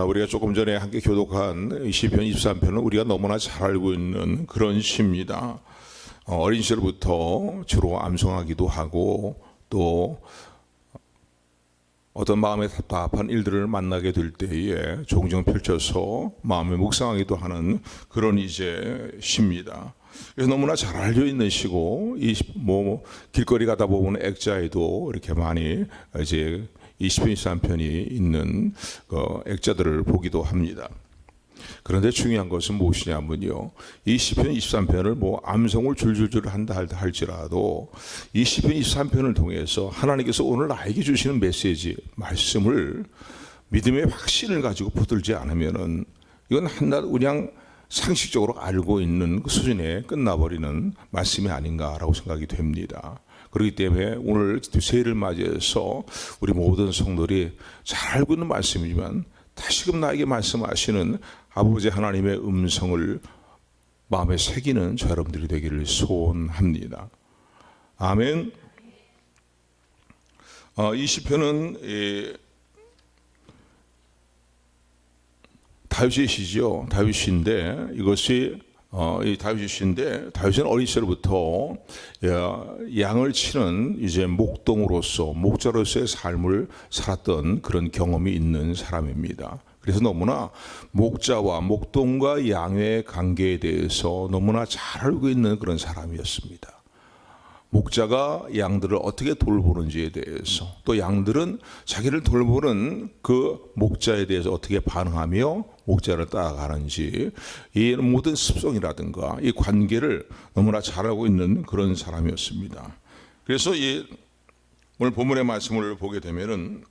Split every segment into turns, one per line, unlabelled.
우리가 조금 전에 함께 교독한 시편 23편은 우리가 너무나 잘 알고 있는 그런 시입니다. 어린 시절부터 주로 암송하기도 하고 또 어떤 마음에 답답한 일들을 만나게 될 때에 종종 펼쳐서 마음에 묵상하기도 하는 그런 이제 시입니다. 그래서 너무나 잘 알려 있는 시고 길거리 가다 보면 액자에도 이렇게 많이 이제 이 시편 23편이 있는 액자들을 보기도 합니다. 그런데 중요한 것은 무엇이냐면요, 이 시편 23편을 암송을 줄줄줄 한다 할지라도 이 시편 23편을 통해서 하나님께서 오늘 나에게 주시는 메시지, 말씀을 믿음의 확신을 가지고 붙들지 않으면은 이건 한낱 그냥 상식적으로 알고 있는 그 수준에 끝나버리는 말씀이 아닌가라고 생각이 됩니다. 그렇기 때문에 오늘 새해를 맞이해서 우리 모든 성도들이 잘 알고 있는 말씀이지만 다시금 나에게 말씀하시는 아버지 하나님의 음성을 마음에 새기는 저 여러분들이 되기를 소원합니다. 아멘. 이 시편은 다윗의 시죠. 다윗 시인데 이것이 이 다윗의 시인데 다윗은 어린 시절부터 양을 치는 이제 목자로서의 삶을 살았던 그런 경험이 있는 사람입니다. 그래서 너무나 목자와 목동과 양의 관계에 대해서 너무나 잘 알고 있는 그런 사람이었습니다. 목자가 양들을 어떻게 돌보는지에 대해서, 또 양들은 자기를 돌보는 그 목자에 대해서 어떻게 반응하며 목자를 따라가는지, 이 모든 습성이라든가 이 관계를 너무나 잘 알고 있는 그런 사람이었습니다. 그래서 오늘 본문의 말씀을 보게 되면은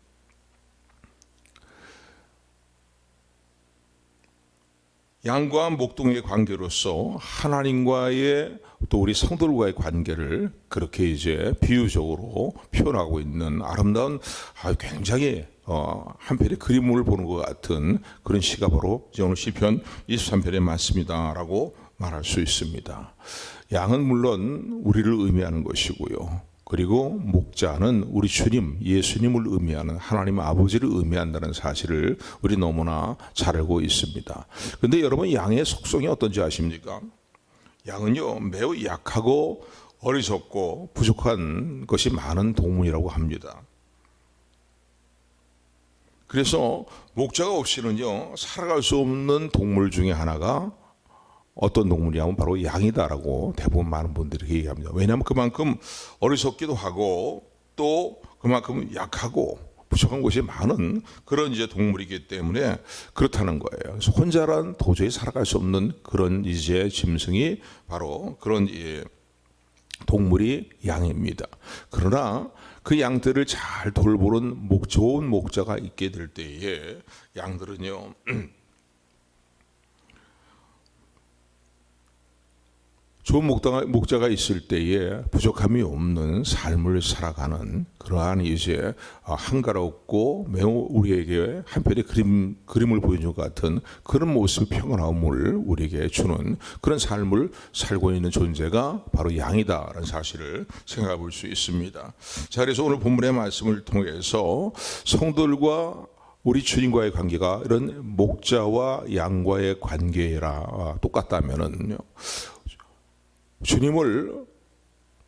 양과 목동의 관계로서 하나님과의 또 우리 성도들과의 관계를 그렇게 이제 비유적으로 표현하고 있는 아름다운 굉장히 한편의 그림을 보는 것 같은 그런 시가 바로 오늘 시편 23편의 말씀이다라고 말할 수 있습니다. 양은 물론 우리를 의미하는 것이고요. 그리고 목자는 우리 주님, 예수님을 의미하는 하나님 아버지를 의미한다는 사실을 우리 너무나 잘 알고 있습니다. 그런데 여러분, 양의 속성이 어떤지 아십니까? 양은요, 매우 약하고 어리석고 부족한 것이 많은 동물이라고 합니다. 그래서 목자가 없이는요, 살아갈 수 없는 동물 중에 하나가 어떤 동물이냐면 바로 양이다라고 대부분 많은 분들이 얘기합니다. 왜냐하면 그만큼 어리석기도 하고 또 그만큼 약하고 부족한 것이 많은 그런 이제 동물이기 때문에 그렇다는 거예요. 그래서 혼자란 도저히 살아갈 수 없는 그런 이제 짐승이 바로 그런 동물이 양입니다. 그러나 그 양들을 잘 돌보는 좋은 목자가 있게 될 때에 양들은요, 좋은 목자가 있을 때에 부족함이 없는 삶을 살아가는 그러한 이제 한가롭고 매우 우리에게 한편의 그림을 보여준 것 같은 그런 모습, 평안함을 우리에게 주는 그런 삶을 살고 있는 존재가 바로 양이다라는 사실을 생각해 볼 수 있습니다. 자, 그래서 오늘 본문의 말씀을 통해서 성도들과 우리 주님과의 관계가 이런 목자와 양과의 관계라 똑같다면은요, 주님을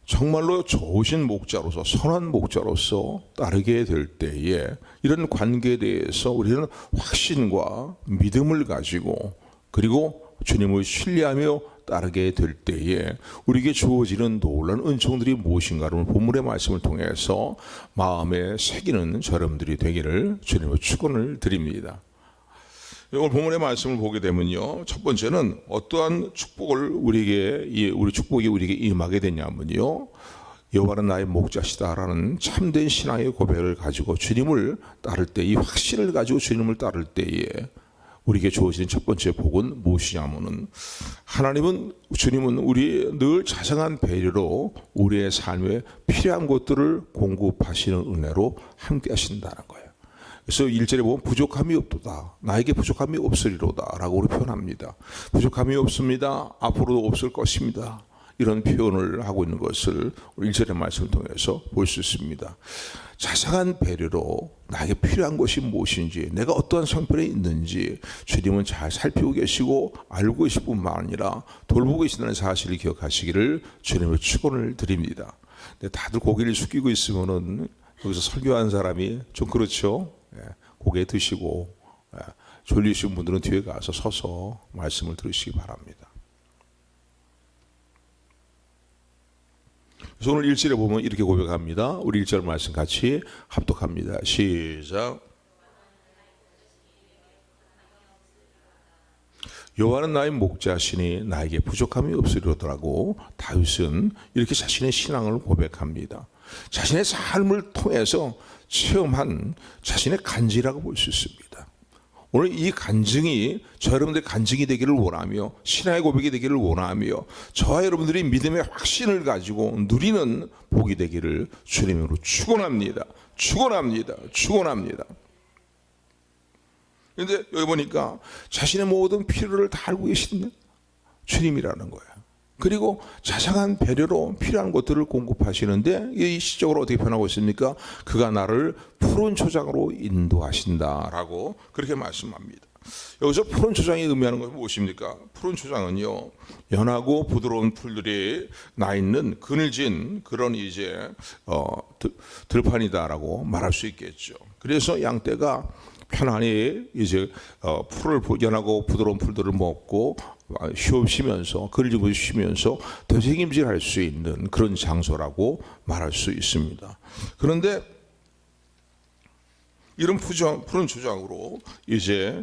정말로 좋으신 목자로서, 선한 목자로서 따르게 될 때에 이런 관계에 대해서 우리는 확신과 믿음을 가지고, 그리고 주님을 신뢰하며 따르게 될 때에 우리에게 주어지는 놀라운 은총들이 무엇인가를 본문의 말씀을 통해서 마음에 새기는 여러분들이 되기를 주님의 축원을 드립니다. 오늘 본문의 말씀을 보게 되면요, 첫 번째는 어떠한 축복을 우리 축복이 우리에게 임하게 되냐면요, 여호와는 나의 목자시다라는 참된 신앙의 고백을 가지고 주님을 따를 때, 이 확신을 가지고 주님을 따를 때에 우리에게 주어지는 첫 번째 복은 무엇이냐면은, 주님은 우리 늘 자상한 배려로 우리의 삶에 필요한 것들을 공급하시는 은혜로 함께 하신다는 거예요. 그래서 1절에 보면 부족함이 없도다, 나에게 부족함이 없으리로다 라고 우리 표현합니다. 부족함이 없습니다. 앞으로도 없을 것입니다. 이런 표현을 하고 있는 것을 우리 1절의 말씀을 통해서 볼 수 있습니다. 자상한 배려로 나에게 필요한 것이 무엇인지, 내가 어떠한 형편에 있는지 주님은 잘 살피고 계시고 알고 계실 뿐만 아니라 돌보고 계신다는 사실을 기억하시기를 주님을 축원을 드립니다. 근데 다들 고개를 숙이고 있으면은 여기서 설교한 사람이 좀 그렇죠. 고개 드시고 졸리신 분들은 뒤에 가서 서서 말씀을 들으시기 바랍니다. 그래서 오늘 1절에 보면 이렇게 고백합니다. 우리 1절 말씀 같이 합독합니다. 시작. 여호와는 나의 목자시니 나에게 부족함이 없으리로라고 다윗은 이렇게 자신의 신앙을 고백합니다. 자신의 삶을 통해서 체험한 자신의 간증이라고 볼 수 있습니다. 오늘 이 간증이 저 여러분들의 간증이 되기를 원하며 신앙의 고백이 되기를 원하며 저와 여러분들이 믿음의 확신을 가지고 누리는 복이 되기를 주님으로 축원합니다. 축원합니다. 축원합니다. 그런데 여기 보니까 자신의 모든 필요를 다 알고 계신 주님이라는 거예요. 그리고 자상한 배려로 필요한 것들을 공급하시는데 이 시적으로 어떻게 표현하고 있습니까? 그가 나를 푸른 초장으로 인도하신다라고 그렇게 말씀합니다. 여기서 푸른 초장이 의미하는 것은 무엇입니까? 푸른 초장은요, 연하고 부드러운 풀들이 나 있는 그늘진 그런 이제 들판이다라고 말할 수 있겠죠. 그래서 양떼가 편안히 이제 연하고 부드러운 풀들을 먹고 쉬면서 그늘지고 쉬면서 되새김질할 수 있는 그런 장소라고 말할 수 있습니다. 그런데 이런 푸른 초장으로 이제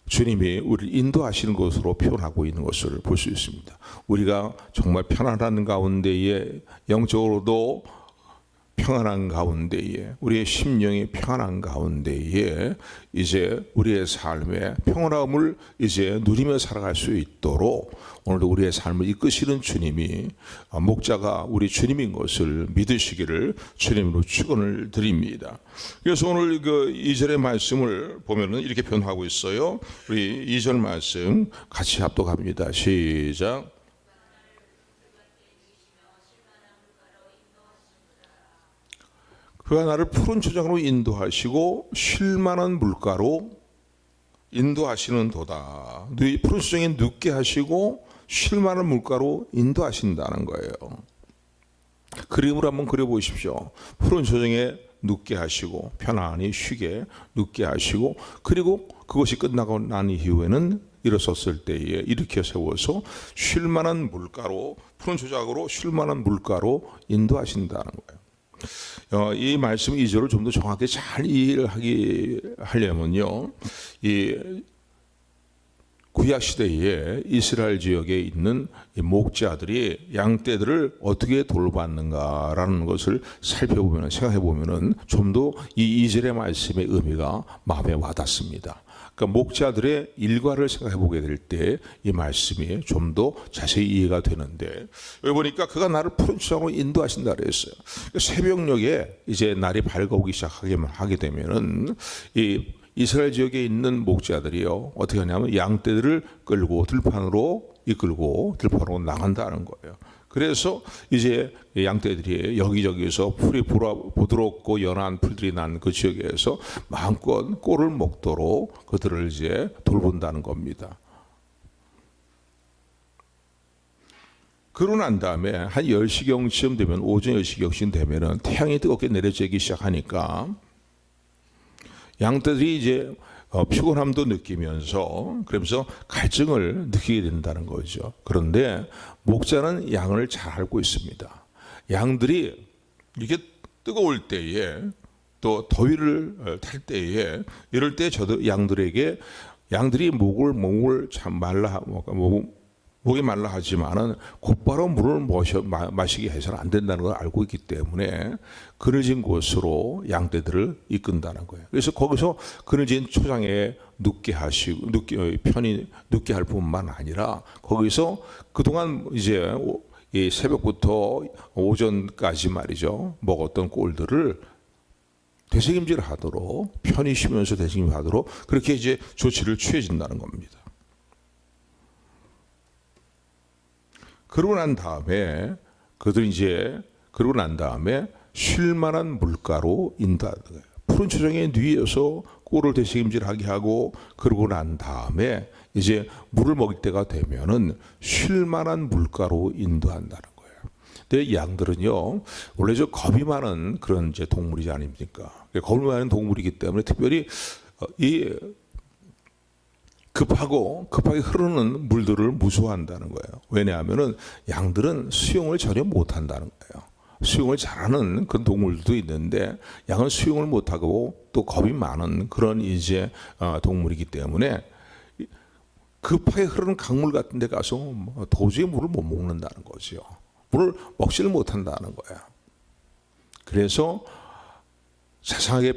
주님이 우리를 인도하시는 것으로 표현하고 있는 것을 볼 수 있습니다. 우리가 정말 편안한 가운데에 영적으로도 평안한 가운데에 우리의 심령이 평안한 가운데에 이제 우리의 삶의 평안함을 이제 누리며 살아갈 수 있도록 오늘도 우리의 삶을 이끄시는 주님이 목자가 우리 주님인 것을 믿으시기를 주님으로 축원을 드립니다. 그래서 오늘 그 2절의 말씀을 보면은 이렇게 표현하고 있어요. 우리 2절 말씀 같이 합독합니다. 시작. 그가 나를 푸른 초장으로 인도하시고 쉴만한 물가로 인도하시는 도다. 푸른 초장에 눕게 하시고 쉴만한 물가로 인도하신다는 거예요. 그림으로 한번 그려보십시오. 푸른 초장에 눕게 하시고 편안히 쉬게 눕게 하시고 그리고 그것이 끝나고 난 이후에는 일어섰을 때에 일으켜 세워서 쉴만한 물가로 푸른 초장으로 쉴만한 물가로 인도하신다는 거예요. 이 말씀 2절을 좀 더 정확히 잘 이해를 하려면요, 이 구약 시대에 이스라엘 지역에 있는 목자들이 양떼들을 어떻게 돌봤는가라는 것을 살펴보면 생각해 보면은 좀 더 이 2절의 말씀의 의미가 마음에 와닿습니다. 그러니까 목자들의 일과를 생각해 보게 될 때 이 말씀이 좀 더 자세히 이해가 되는데 여기 보니까 그가 나를 푸른 초장으로 인도하신다 그랬어요. 새벽녘에 이제 날이 밝아오기 시작하게 되면은 이 이스라엘 지역에 있는 목자들이요 어떻게 하냐면 양떼들을 끌고 들판으로 이끌고 들판으로 나간다는 거예요. 그래서 이제 양떼들이 여기저기서 풀이 부드럽고 연한 풀들이 난 그 지역에서 마음껏 꼴을 먹도록 그들을 이제 돌본다는 겁니다. 그러고 난 다음에 한 10시경쯤 되면 오전 10시경쯤 되면은 태양이 뜨겁게 내려지기 시작하니까 양떼들이 이제 피곤함도 느끼면서 그러면서 갈증을 느끼게 된다는 거죠. 그런데 목자는 양을 잘 알고 있습니다. 양들이 이게 뜨거울 때에 또 더위를 탈 때에 이럴 때 저도 양들이 목을 참 목이 말라 하지만은 곧바로 물을 마시게 해서는 안 된다는 걸 알고 있기 때문에 그늘진 곳으로 양떼들을 이끈다는 거예요. 그래서 거기서 그늘진 초장에 눕게 하시고 편히 눕게 할 뿐만 아니라 거기서 그동안 이제 이 새벽부터 오전까지 말이죠 먹었던 꼴들을 되새김질하도록 편히 쉬면서 되새김질하도록 그렇게 이제 조치를 취해진다는 겁니다. 그러고 난 다음에 그들이 이제 그러고 난 다음에 쉴 만한 물가로 인도하는 거예요. 푸른 초장에 누이어서 꼴을 되새김질하게 하고 그러고 난 다음에 이제 물을 먹을 때가 되면은 쉴 만한 물가로 인도한다는 거예요. 근데 양들은요 원래 저 겁이 많은 그런 이제 동물이지 아닙니까? 겁이 많은 동물이기 때문에 특별히 이 급하게 흐르는 물들을 무서워한다는 거예요. 왜냐하면은 양들은 수영을 전혀 못한다는 거예요. 수영을 잘하는 그런 동물도 있는데 양은 수영을 못하고 또 겁이 많은 그런 이제 동물이기 때문에 급하게 흐르는 강물 같은 데 가서 도저히 물을 못 먹는다는 거죠. 물을 먹지를 못한다는 거야. 그래서 자상하게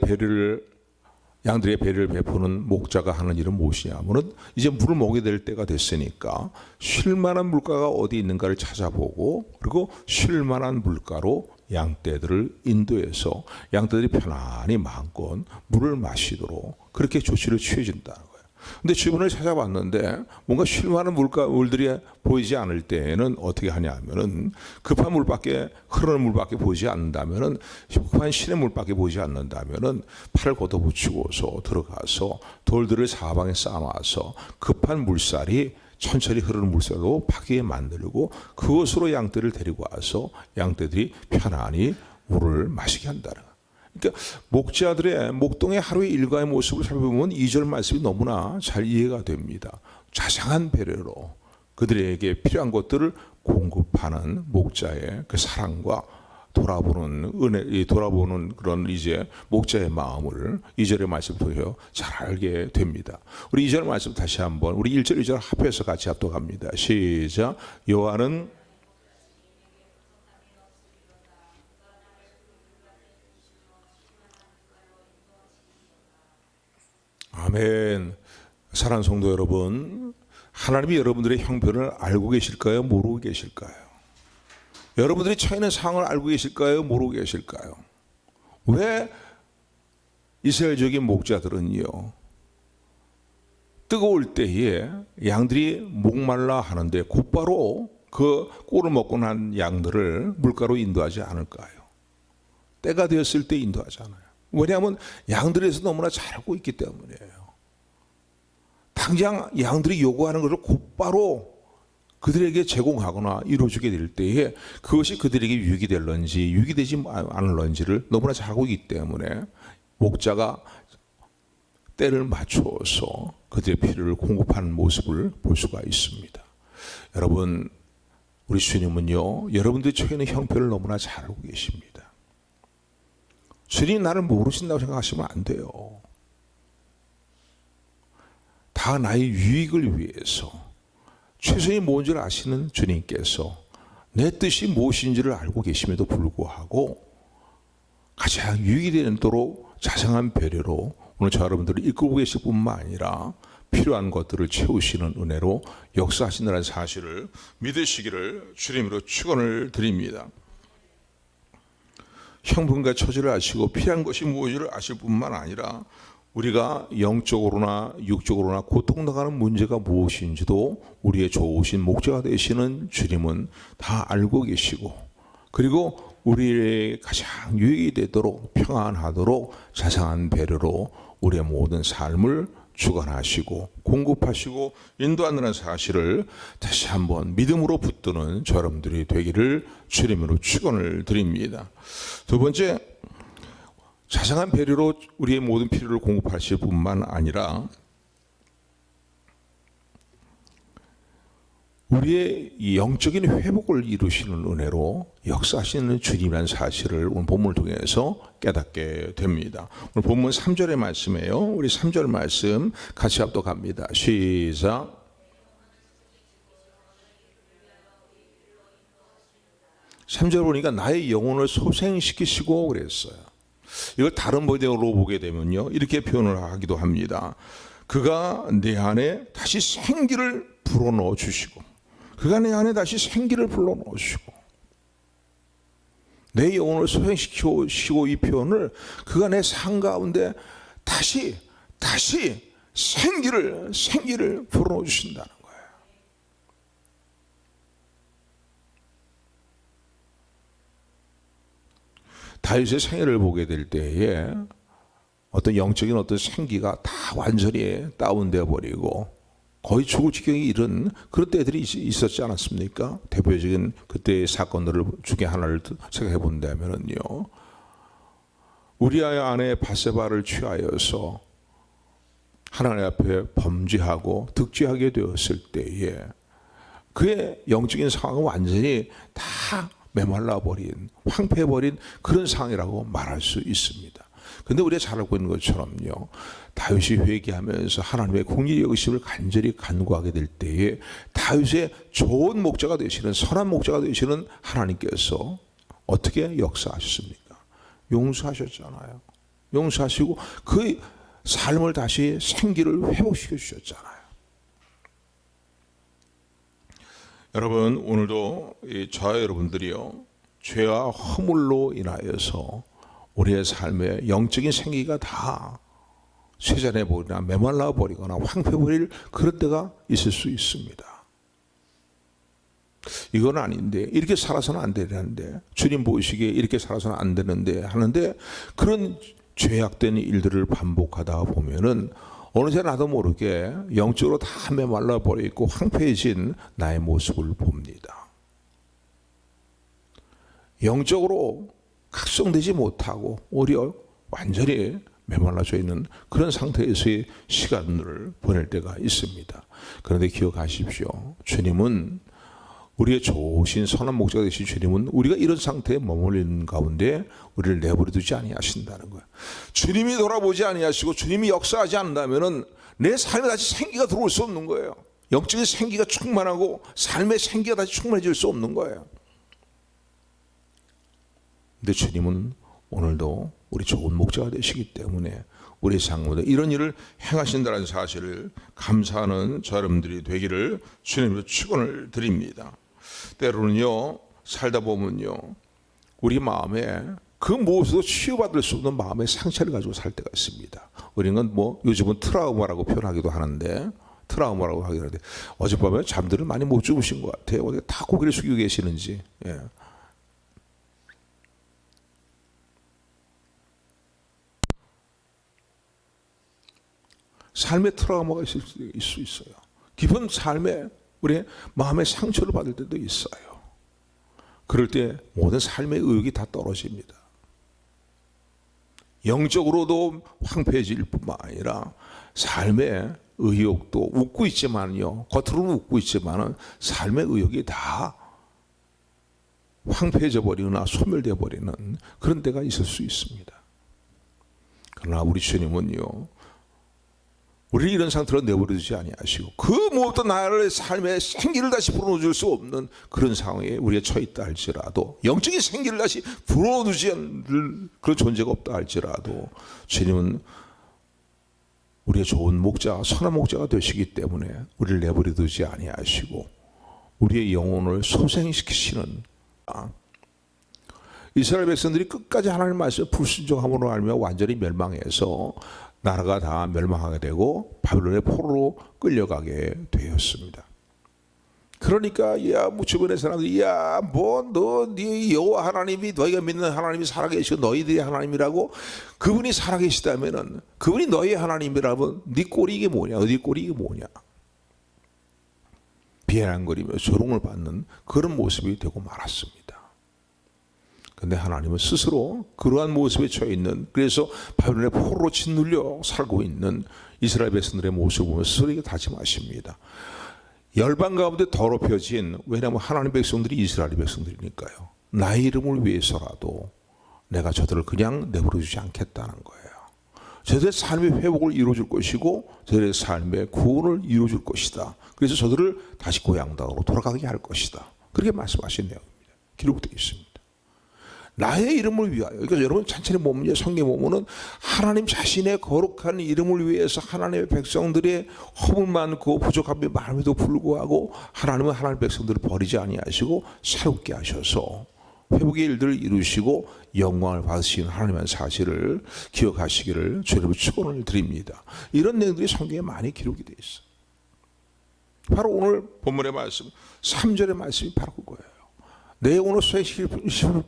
양들의 배려를 베푸는 목자가 하는 일은 무엇이냐면은 이제 물을 먹게 될 때가 됐으니까 쉴 만한 물가가 어디 있는가를 찾아보고 그리고 쉴 만한 물가로 양떼들을 인도해서 양떼들이 편안히 마음껏 물을 마시도록 그렇게 조치를 취해준다는 거예요. 근데 주변을 찾아봤는데 뭔가 쉴 만한 물들이 보이지 않을 때에는 어떻게 하냐면은 급한 물밖에 흐르는 물밖에 보이지 않는다면은 급한 시냇 물밖에 보이지 않는다면은 팔을 걷어붙이고서 들어가서 돌들을 사방에 쌓아놔서 급한 물살이 천천히 흐르는 물살로 파기에 만들고 그것으로 양떼를 데리고 와서 양떼들이 편안히 물을 마시게 한다는 거예요. 그러니까 목자들의 목동의 하루의 일과의 모습을 살펴보면 2절 말씀이 너무나 잘 이해가 됩니다. 자상한 배려로 그들에게 필요한 것들을 공급하는 목자의 그 사랑과 돌아보는 은혜, 돌아보는 그런 이제 목자의 마음을 2절의 말씀 통해서 잘 알게 됩니다. 우리 2절 말씀 다시 한번 우리 1절 2절 합해서 같이 합독합니다. 시작. 여호와는 아멘. 사랑하는 성도 여러분, 하나님이 여러분들의 형편을 알고 계실까요? 모르고 계실까요? 여러분들이 처해 있는 상황을 알고 계실까요? 모르고 계실까요? 왜 이스라엘적인 목자들은요 뜨거울 때에 양들이 목말라 하는데 곧바로 그 꼴을 먹고 난 양들을 물가로 인도하지 않을까요? 때가 되었을 때 인도하잖아요. 왜냐하면 양들에서 너무나 잘 알고 있기 때문이에요. 당장 양들이 요구하는 것을 곧바로 그들에게 제공하거나 이루어주게 될 때에 그것이 그들에게 유익이 될런지 유익이 되지 않을런지를 너무나 잘 알고 있기 때문에 목자가 때를 맞추어서 그들의 필요를 공급하는 모습을 볼 수가 있습니다. 여러분, 우리 주님은요 여러분들이 처해 있는 형편을 너무나 잘 알고 계십니다. 주님이 나를 모르신다고 생각하시면 안 돼요. 다 나의 유익을 위해서 최선이 뭔지를 아시는 주님께서 내 뜻이 무엇인지를 알고 계심에도 불구하고 가장 유익이 되도록 자상한 배려로 오늘 저 여러분들을 이끌고 계실 뿐만 아니라 필요한 것들을 채우시는 은혜로 역사하신다는 사실을 믿으시기를 주님으로 축원을 드립니다. 형편과 처지를 아시고 필요한 것이 무엇인지를 아실 뿐만 아니라 우리가 영적으로나 육적으로나 고통당하는 문제가 무엇인지도 우리의 좋으신 목자가 되시는 주님은 다 알고 계시고 그리고 우리의 가장 유익이 되도록 평안하도록 자상한 배려로 우리의 모든 삶을 주관하시고 공급하시고 인도한다는 사실을 다시 한번 믿음으로 붙드는 저 여러분들이 되기를 주님으로 축원을 드립니다. 두 번째, 자상한 배려로 우리의 모든 필요를 공급하실 뿐만 아니라 우리의 영적인 회복을 이루시는 은혜로 역사하시는 주님이라는 사실을 오늘 본문을 통해서 깨닫게 됩니다. 오늘 본문 3절의 말씀이에요. 우리 3절 말씀 같이 합독합니다. 시작. 3절 보니까 나의 영혼을 소생시키시고 그랬어요. 이걸 다른 버전으로 보게 되면요 이렇게 표현을 하기도 합니다. 그가 내 안에 다시 생기를 불어넣어 주시고 그가 내 안에 다시 생기를 불어넣어 주시고 내 영혼을 소생시키시고 이 표현을 그가 내 삶 가운데 다시 생기를 불어넣어 주신다는 거예요. 다윗의 생애를 보게 될 때에 어떤 영적인 어떤 생기가 다 완전히 다운되어 버리고 거의 죽을 지경에 이른 그런 때들이 있었지 않았습니까? 대표적인 그때의 사건들 중에 하나를 생각해 본다면요, 우리아의 아내 바세바를 취하여서 하나님 앞에 범죄하고 득죄하게 되었을 때에 그의 영적인 상황은 완전히 다 메말라버린, 황폐해버린 그런 상황이라고 말할 수 있습니다. 그런데 우리가 잘 알고 있는 것처럼요, 다윗이 회개하면서 하나님의 공의의 의심을 간절히 간구하게 될 때에 다윗의 좋은 목자가 되시는, 선한 목자가 되시는 하나님께서 어떻게 역사하셨습니까? 용서하셨잖아요. 용서하시고 그 삶을 다시 생기를 회복시켜 주셨잖아요. 여러분, 오늘도 저와 여러분들이요, 죄와 허물로 인하여서 우리의 삶에 영적인 생기가 다 쇠잔해 버리거나 메말라 버리거나 황폐해 버릴 그런 때가 있을 수 있습니다. 이건 아닌데, 이렇게 살아서는 안 되는데, 주님 보시기에 이렇게 살아서는 안 되는데 하는데, 그런 죄악된 일들을 반복하다 보면은 어느새 나도 모르게 영적으로 다 메말라 버려 있고 황폐해진 나의 모습을 봅니다. 영적으로 각성되지 못하고 오히려 완전히 메말라져 있는 그런 상태에서의 시간들을 보낼 때가 있습니다. 그런데 기억하십시오. 주님은, 우리의 좋으신 선한 목자가 되신 주님은 우리가 이런 상태에 머물리는 가운데 우리를 내버려 두지 아니하신다는 거예요. 주님이 돌아보지 아니하시고 주님이 역사하지 않는다면 내 삶에 다시 생기가 들어올 수 없는 거예요. 영적인 생기가 충만하고 삶의 생기가 다시 충만해질 수 없는 거예요. 근데 주님은 오늘도 우리 좋은 목자가 되시기 때문에 우리 삶에 이런 일을 행하신다는 사실을 감사하는 저 여러분들이 되기를 주님으로 축원을 드립니다. 때로는요, 살다 보면요, 우리 마음에 그 무엇으로 치유받을 수 없는 마음의 상처를 가지고 살 때가 있습니다. 우리는 요즘은 트라우마라고 표현하기도 하는데, 트라우마라고 하기도 하는데, 어젯밤에 잠들을 많이 못 주무신 것 같아요. 어디 다 고개를 숙이고 계시는지. 예. 삶의 트라우마가 있을 수 있어요. 깊은 삶에 우리의 마음의 상처를 받을 때도 있어요. 그럴 때 모든 삶의 의욕이 다 떨어집니다. 영적으로도 황폐해질 뿐만 아니라 삶의 의욕도 웃고 있지만요, 겉으로는 웃고 있지만 삶의 의욕이 다 황폐해져 버리거나 소멸되어 버리는 그런 때가 있을 수 있습니다. 그러나 우리 주님은요, 우리를 이런 상태로 내버려두지 아니하시고 그 무엇도 나를 삶의 생기를 다시 불어넣을 수 없는 그런 상황에 우리가 처해 있다 할지라도, 영적인 생기를 다시 불어넣지 않을 그런 존재가 없다 할지라도 주님은 우리의 좋은 목자, 선한 목자가 되시기 때문에 우리를 내버려두지 아니하시고 우리의 영혼을 소생시키시는, 이스라엘 백성들이 끝까지 하나님 말씀에 불순종함으로 알며 완전히 멸망해서 나라가 다 멸망하게 되고 바벨론의 포로로 끌려가게 되었습니다. 그러니까 주변의 사람들이 네 여호와 하나님이, 너희가 믿는 하나님이 살아계시고 너희들이 하나님이라고, 그분이 살아계시다면은, 그분이 너희의 하나님이라면 네 꼴이 이게 뭐냐, 네 꼴이 이게 뭐냐, 비아냥거리며 조롱을 받는 그런 모습이 되고 말았습니다. 근데 하나님은 스스로 그러한 모습에 처해 있는, 그래서 바벨론의 포로로 짓눌려 살고 있는 이스라엘 백성들의 모습을 보면 스스로 다짐하십니다. 열방 가운데 더럽혀진, 왜냐하면 하나님 백성들이 이스라엘 백성들이니까요, 나의 이름을 위해서라도 내가 저들을 그냥 내버려두지 않겠다는 거예요. 저들의 삶의 회복을 이루어줄 것이고 저들의 삶의 구원을 이루어줄 것이다. 그래서 저들을 다시 고향 땅으로 돌아가게 할 것이다. 그렇게 말씀하신 내용입니다. 기록되어 있습니다. 나의 이름을 위하여. 그러니까 여러분 천천히 보면요, 성경에 보면은 하나님 자신의 거룩한 이름을 위해서 하나님의 백성들의 허물 많고 부족함이 많음에도 불구하고 하나님은 하나님의 백성들을 버리지 아니하시고 새롭게 하셔서 회복의 일들을 이루시고 영광을 받으시는 하나님의 사실을 기억하시기를 주님의 축원을 드립니다. 이런 내용들이 성경에 많이 기록이 되어 있어요. 바로 오늘 본문의 말씀 3절의 말씀이 바로 그거예요. 내 영혼을 소생시키실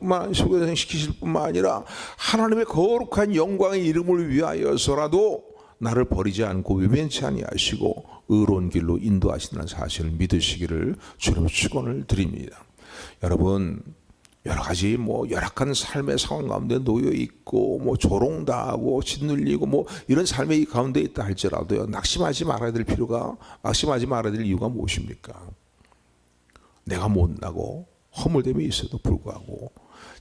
뿐만 아니라 하나님의 거룩한 영광의 이름을 위하여서라도 나를 버리지 않고 외면치 아니하시고 의로운 길로 인도하신다는 사실을 믿으시기를 주님의 축원을 드립니다. 여러분, 여러 가지 열악한 삶의 상황 가운데 놓여 있고 조롱당하고 짓눌리고 이런 삶의 가운데 있다 할지라도요, 낙심하지 말아야 될 이유가 무엇입니까? 내가 못나고 허물됨이 있어도 불구하고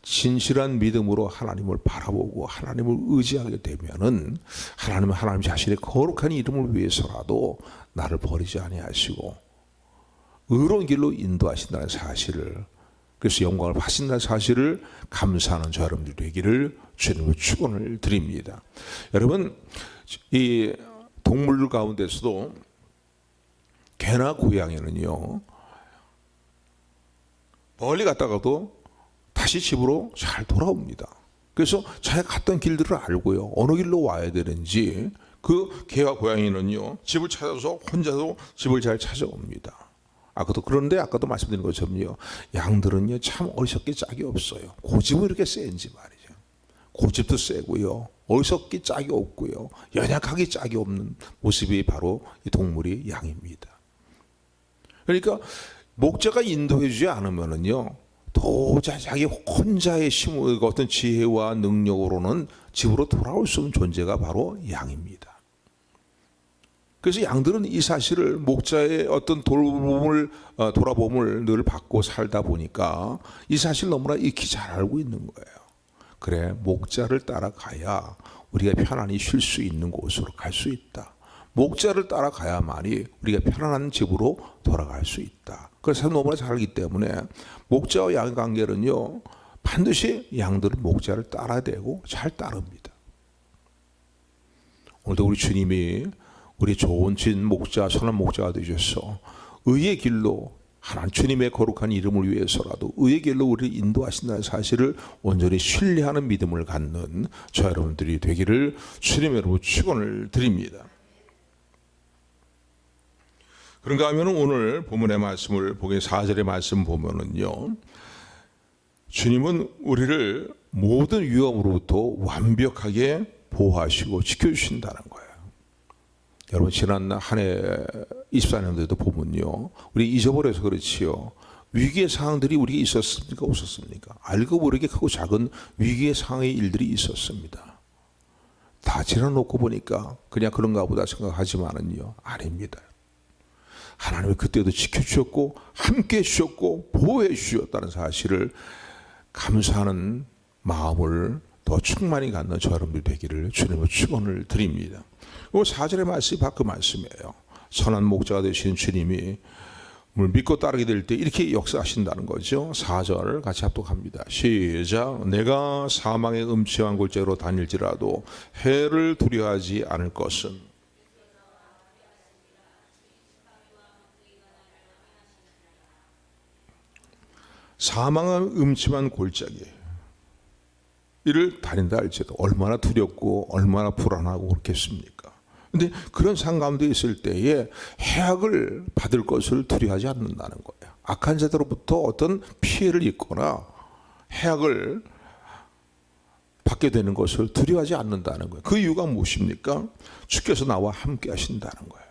진실한 믿음으로 하나님을 바라보고 하나님을 의지하게 되면은 하나님 자신의 거룩한 이름을 위해서라도 나를 버리지 아니하시고 의로운 길로 인도하신다는 사실을, 그래서 영광을 받으신다는 사실을 감사하는 저 여러분들이 되기를 주님의 축원을 드립니다. 여러분, 이 동물 가운데서도 개나 고양이는요, 멀리 갔다가도 다시 집으로 잘 돌아옵니다. 그래서 자기가 갔던 길들을 알고요, 어느 길로 와야 되는지 그 개와 고양이는요, 집을 찾아서 혼자서 집을 잘 찾아옵니다. 아까도 말씀드린 것처럼요, 양들은요 참 어리석기 짝이 없어요. 고집은 이렇게 센지 말이죠. 고집도 세고요, 어리석기 짝이 없고요, 연약하기 짝이 없는 모습이 바로 이 동물이 양입니다. 그러니까 목자가 인도해 주지 않으면은요, 도저히 자기 혼자의 힘의 어떤 지혜와 능력으로는 집으로 돌아올 수 없는 존재가 바로 양입니다. 그래서 양들은 이 사실을, 목자의 어떤 돌아봄을 늘 받고 살다 보니까 이 사실을 너무나 익히 잘 알고 있는 거예요. 그래, 목자를 따라가야 우리가 편안히 쉴 수 있는 곳으로 갈 수 있다. 목자를 따라가야만이 우리가 편안한 집으로 돌아갈 수 있다. 그래서 너무나 잘 알기 때문에 목자와 양의 관계는요, 반드시 양들은 목자를 따라야 되고 잘 따릅니다. 오늘도 우리 주님이 우리 좋은 진 목자, 선한 목자가 되셔서 의의 길로, 하나님 주님의 거룩한 이름을 위해서라도 의의 길로 우리를 인도하신다는 사실을 온전히 신뢰하는 믿음을 갖는 저 여러분들이 되기를 주님의 이름으로 축원을 드립니다. 그런가 하면 오늘 본문의 말씀을 보게 4절의 말씀 보면은요, 주님은 우리를 모든 위험으로부터 완벽하게 보호하시고 지켜주신다는 거예요. 여러분, 지난 한 해 24년도에도 보면요, 우리 잊어버려서 그렇지요, 위기의 상황들이 우리에게 있었습니까, 없었습니까? 알고 모르게 크고 작은 위기의 상황의 일들이 있었습니다. 다 지나놓고 보니까 그냥 그런가 보다 생각하지만은요, 아닙니다. 하나님이 그때도 지켜주셨고 함께 해주셨고 보호해 주셨다는 사실을 감사하는 마음을 더 충만히 갖는 저 여러분들 되기를 주님의 축원을 드립니다. 4절의 말씀이 바로 그 말씀이에요. 선한 목자가 되신 주님이 믿고 따르게 될 때 이렇게 역사하신다는 거죠. 4절 같이 합독합니다. 시작. 내가 사망의 음침한 골짜기로 다닐지라도 해를 두려워하지 않을 것은. 사망의 음침한 골짜기 이를 다닌다 할지라도 얼마나 두렵고 얼마나 불안하고 그렇겠습니까? 그런데 그런 상황 가운데 있을 때에 해악을 받을 것을 두려워하지 않는다는 거예요. 악한 자들로부터 어떤 피해를 입거나 해악을 받게 되는 것을 두려워하지 않는다는 거예요. 그 이유가 무엇입니까? 주께서 나와 함께 하신다는 거예요.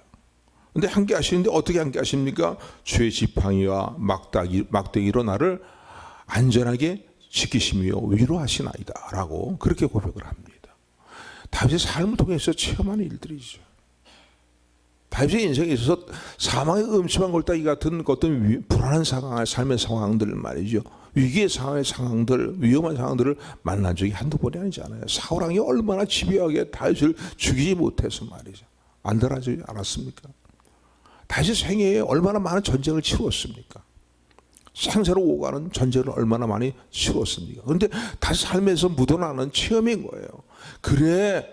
근데 함께 하시는데 어떻게 함께 하십니까? 주의 지팡이와 막대기로 나를 안전하게 지키시며 위로하시나이다 라고 그렇게 고백을 합니다. 다윗의 삶을 통해서 체험하는 일들이죠. 다윗의 인생에 있어서 사망의 음침한 골짜기 같은 어떤 불안한 상황, 삶의 상황들 말이죠, 위기의 상황들, 위험한 상황들을 만난 적이 한두 번이 아니잖아요. 사울왕이 얼마나 집요하게 다윗을 죽이지 못해서 말이죠, 안달하지 않았습니까? 다윗의 생애에 얼마나 많은 전쟁을 치루었습니까? 생사로 오가는 전쟁을 얼마나 많이 치루었습니까? 그런데 다시 삶에서 묻어나는 체험인 거예요. 그래,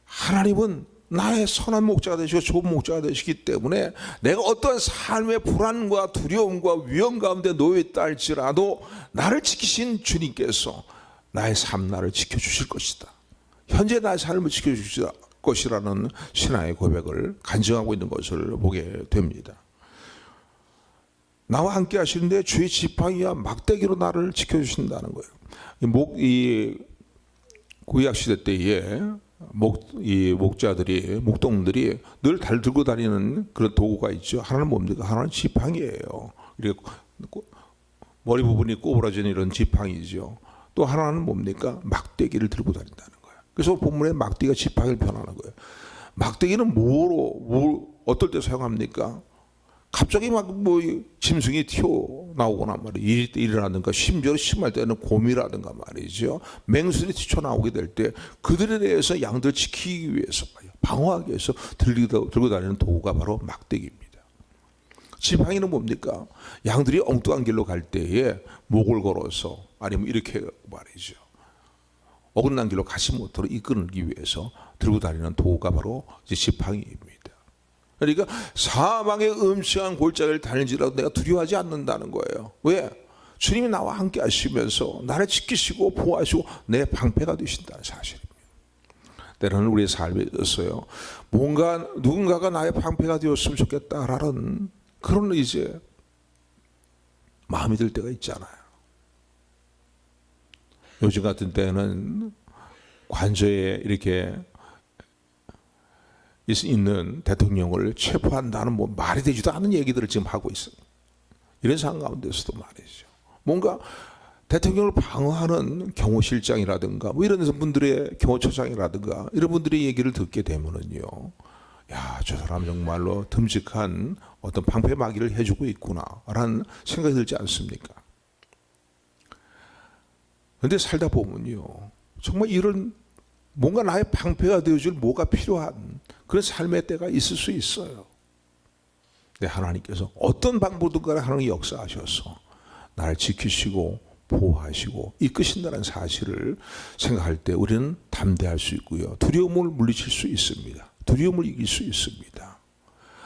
하나님은 나의 선한 목자가 되시고 좋은 목자가 되시기 때문에 내가 어떤 삶의 불안과 두려움과 위험 가운데 놓여 있다 할지라도 나를 지키신 주님께서 나의 삶, 나를 지켜주실 것이다. 현재 나의 삶을 지켜주실 것이라는 신앙의 고백을 간증하고 있는 것을 보게 됩니다. 나와 함께 하시는데 주의 지팡이와 막대기로 나를 지켜주신다는 거예요. 이 구약 시대 때에 목자들이, 목동들이 늘 들고 다니는 그런 도구가 있죠. 하나는 뭡니까? 하나는 지팡이예요. 이렇게 머리 부분이 꼬부라지는 이런 지팡이죠. 또 하나는 뭡니까? 막대기를 들고 다닌다는 거예요. 그래서 본문에 막대기가 지팡이를 표현하는 거예요. 막대기는 어떨 때 사용합니까? 갑자기 막 짐승이 튀어나오거나 말이에요. 일어나든가 심지어 심할 때는 곰이라든가 말이죠. 맹수들이 튀쳐나오게 될 때 그들에 대해서 양들 지키기 위해서 방어하기 위해서 들고 다니는 도구가 바로 막대기입니다. 지팡이는 뭡니까? 양들이 엉뚱한 길로 갈 때에 목을 걸어서 아니면 이렇게 말이죠. 어긋난 길로 가지 못하도록 이끌기 위해서 들고 다니는 도구가 바로 이제 지팡이입니다. 그러니까 사망의 음침한 골짜기를 다닐지라도 내가 두려워하지 않는다는 거예요. 왜? 주님이 나와 함께 하시면서 나를 지키시고 보호하시고 내 방패가 되신다는 사실입니다. 때로는 우리의 삶에 있어요. 뭔가 누군가가 나의 방패가 되었으면 좋겠다라는 그런 이제 마음이 들 때가 있잖아요. 요즘 같은 때는 관저에 이렇게 있는 대통령을 체포한다는 말이 되지도 않은 얘기들을 지금 하고 있어요. 이런 상황 가운데서도 말이죠. 뭔가 대통령을 방어하는 경호실장이라든가 이런 분들의 경호처장이라든가 이런 분들의 얘기를 듣게 되면은요. 야, 저 사람 정말로 듬직한 어떤 방패막이를 해주고 있구나라는 생각이 들지 않습니까? 그런데 살다 보면요. 정말 이런 뭔가 나의 방패가 되어줄 뭐가 필요한 그런 삶의 때가 있을 수 있어요. 근데 하나님께서 어떤 방법든가 하나님 역사하셔서 나를 지키시고 보호하시고 이끄신다는 사실을 생각할 때 우리는 담대할 수 있고요. 두려움을 물리칠 수 있습니다. 두려움을 이길 수 있습니다.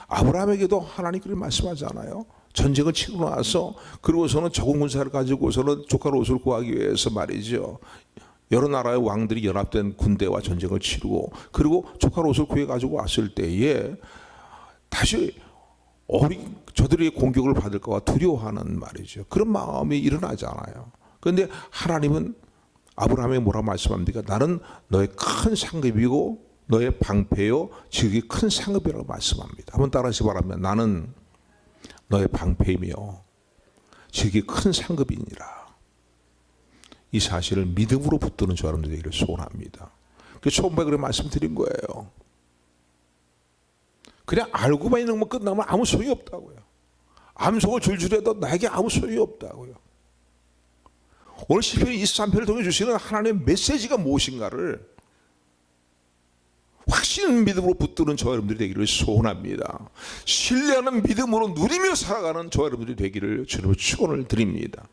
아브라함에게도 하나님 그렇게 말씀하잖아요. 전쟁을 치고 나서 그러고서는 적은 군사를 가지고서는 조카 롯을 구하기 위해서 말이죠. 여러 나라의 왕들이 연합된 군대와 전쟁을 치르고 그리고 조카 롯을 구해가지고 왔을 때에 다시 저들의 공격을 받을까 봐 두려워하는 말이죠. 그런 마음이 일어나잖아요. 그런데 하나님은 아브라함에게 뭐라고 말씀합니까? 나는 너의 큰 상급이고 너의 방패요 지극히 큰 상급이라고 말씀합니다. 한번 따라하시 바랍니다. 나는 너의 방패이며 지극히 큰 상급이니라. 이 사실을 믿음으로 붙드는 저 여러분들 되기를 소원합니다. 그래서 처음에 그런 말씀드린 거예요. 그냥 알고만 있는 것만 끝나면 아무 소용이 없다고요. 암송을 줄줄 해도 나에게 아무 소용이 없다고요. 오늘 시편 23편을 통해 주시는 하나님의 메시지가 무엇인가를 확실한 믿음으로 붙드는 저 여러분들이 되기를 소원합니다. 신뢰하는 믿음으로 누리며 살아가는 저 여러분들이 되기를 주님으로 축원을 드립니다.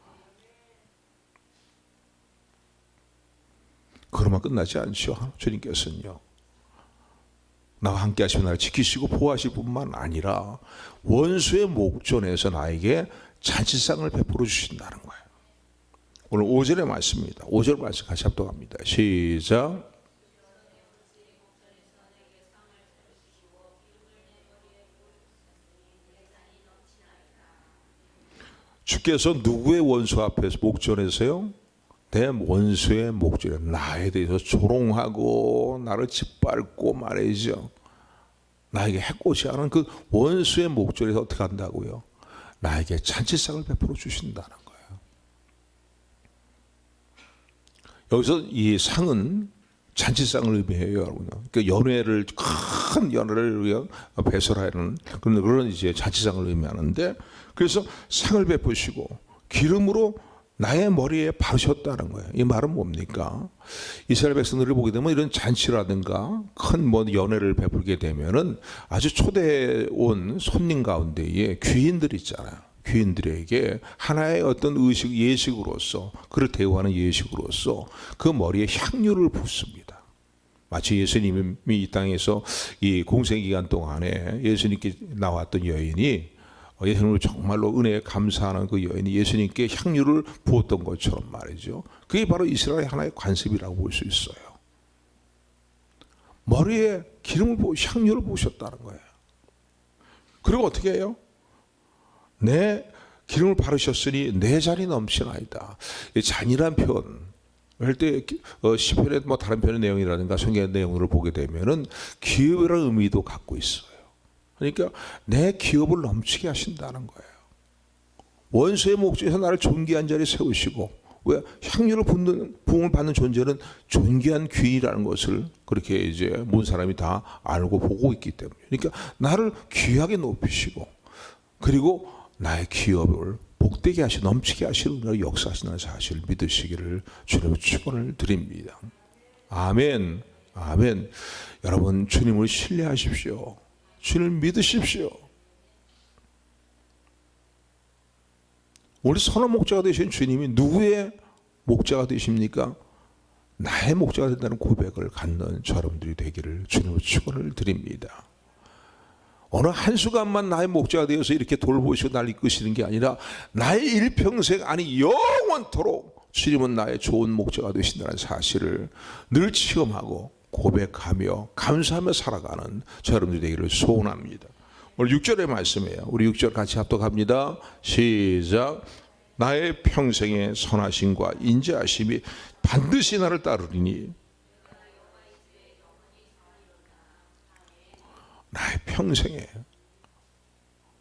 그러면 끝나지 않죠. 주님께서는요. 나와 함께 하시면 나를 지키시고 보호하실 뿐만 아니라 원수의 목전에서 나에게 잔치상을 베풀어 주신다는 거예요. 오늘 5절의 말씀입니다. 5절 말씀 같이 합독합니다. 시작. 주께서 누구의 원수 앞에서 목전에서요? 내 원수의 목전에 나에 대해서 조롱하고 나를 짓밟고 말이죠. 나에게 해코지 하는 그 원수의 목전에서 어떻게 한다고요? 나에게 잔치상을 베풀어 주신다는 거예요. 여기서 이 상은 잔치상을 의미해요, 여러분. 그러니까 연회를 큰 연회를 배설하는 그런 이제 잔치상을 의미하는데, 그래서 상을 베푸시고 기름으로 나의 머리에 바르셨다는 거예요. 이 말은 뭡니까? 이스라엘 백성들을 보게 되면 이런 잔치라든가 큰 연회를 베풀게 되면은 아주 초대해 온 손님 가운데에 귀인들 있잖아요. 귀인들에게 하나의 어떤 예식으로서 그를 대우하는 예식으로서 그 머리에 향유를 붓습니다. 마치 예수님이 이 땅에서 이 공생 기간 동안에 예수님께 나왔던 여인이 예수님을 정말로 은혜에 감사하는 그 여인이 예수님께 향유를 부었던 것처럼 말이죠. 그게 바로 이스라엘의 하나의 관습이라고 볼 수 있어요. 머리에 기름을 부어 향유를 부으셨다는 거예요. 그리고 어떻게 해요? 내 기름을 바르셨으니 내 잔이 넘치나이다. 이 잔이란 표현 할때 시편의 뭐 다른 편의 내용이라든가 성경의 내용을 보게 되면은 기업이라는 의미도 갖고 있어요. 그러니까 내 기업을 넘치게 하신다는 거예요. 원수의 목전에서 나를 존귀한 자리에 세우시고, 왜 향유를 부음을 받는 존재는 존귀한 귀이라는 것을 그렇게 이제 모든 사람이 다 알고 보고 있기 때문에, 그러니까 나를 귀하게 높이시고, 그리고 나의 기업을 복되게 하시 넘치게 하시는 걸 역사하시는 사실을 믿으시기를 주님의 축원을 드립니다. 아멘. 아멘. 여러분, 주님을 신뢰하십시오. 주님을 믿으십시오. 우리 선한 목자가 되신 주님이 누구의 목자가 되십니까? 나의 목자가 된다는 고백을 갖는 여러분들이 되기를 주님의 축원을 드립니다. 어느 한순간만 나의 목자가 되어서 이렇게 돌보시고 날 이끄시는 게 아니라 나의 일평생, 아니 영원토록 주님은 나의 좋은 목자가 되신다는 사실을 늘 체험하고 고백하며 감사하며 살아가는 여러분들이 되기를 소원합니다. 오늘 6절의 말씀이에요. 우리 6절 같이 합독합니다. 시작. 나의 평생의 선하심과 인자하심이 반드시 나를 따르리니. 나의 평생에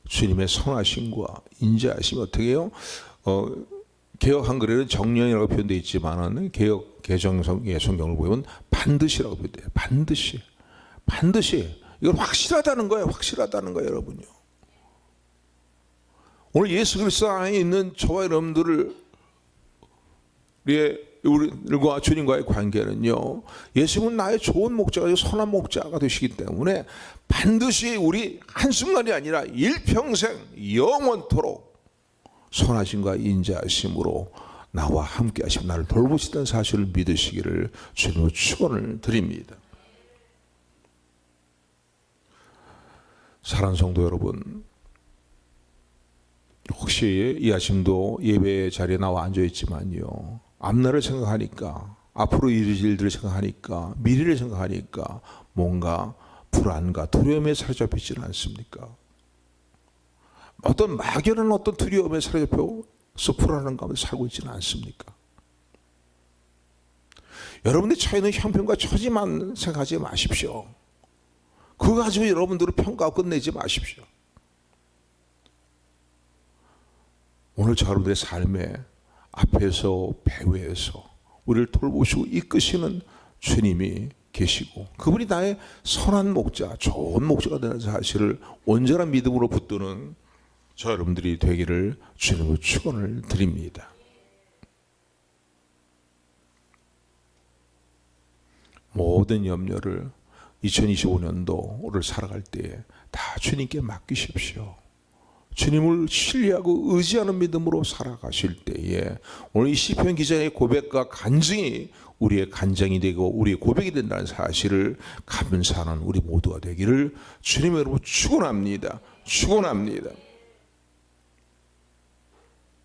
주님의 선하심과 인자하심이 어떻게 해요? 개역 한글에는 정령이라고 표현되어 있지만은 개역 개정성의 성경을 보면 반드시라고 표현돼요. 반드시. 반드시. 이건 확실하다는 거예요. 확실하다는 거예요, 여러분요. 오늘 예수 그리스도 안에 있는 저와 여러분들을 우리들과 주님과의 관계는요, 예수님은 나의 좋은 목자가, 선한 목자가 되시기 때문에 반드시 우리 한순간이 아니라 일평생 영원토록 선하심과 인자하심으로 나와 함께 하시고 나를 돌보시다는 사실을 믿으시기를 주님의 축원을 드립니다. 사랑하는 성도 여러분, 혹시 이 아침도 예배 자리에 나와 앉아 있지만요, 앞날을 생각하니까, 앞으로 이루어질 일들을 생각하니까, 미래를 생각하니까 뭔가 불안과 두려움에 사로잡히지는 않습니까? 어떤 막연한 어떤 두려움에 사로잡혀서 불안한 가운데 살고 있지는 않습니까? 여러분들이 처해 있는 형편과 처지만 생각하지 마십시오. 그거 가지고 여러분들을 평가하고 끝내지 마십시오. 오늘 여러분들의 삶에 앞에서 배후에서 우리를 돌보시고 이끄시는 주님이 계시고, 그분이 나의 선한 목자, 좋은 목자가 되는 사실을 온전한 믿음으로 붙드는 저 여러분들이 되기를 주님의 축원을 드립니다. 모든 염려를 2025년도를 살아갈 때에 다 주님께 맡기십시오. 주님을 신뢰하고 의지하는 믿음으로 살아가실 때에 오늘 이 시편 기자의 고백과 간증이 우리의 간증이 되고 우리의 고백이 된다는 사실을 감사하는 우리 모두가 되기를 주님의 이름으로 축원합니다. 축원합니다.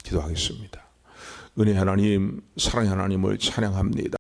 기도하겠습니다. 은혜 하나님, 사랑의 하나님을 찬양합니다.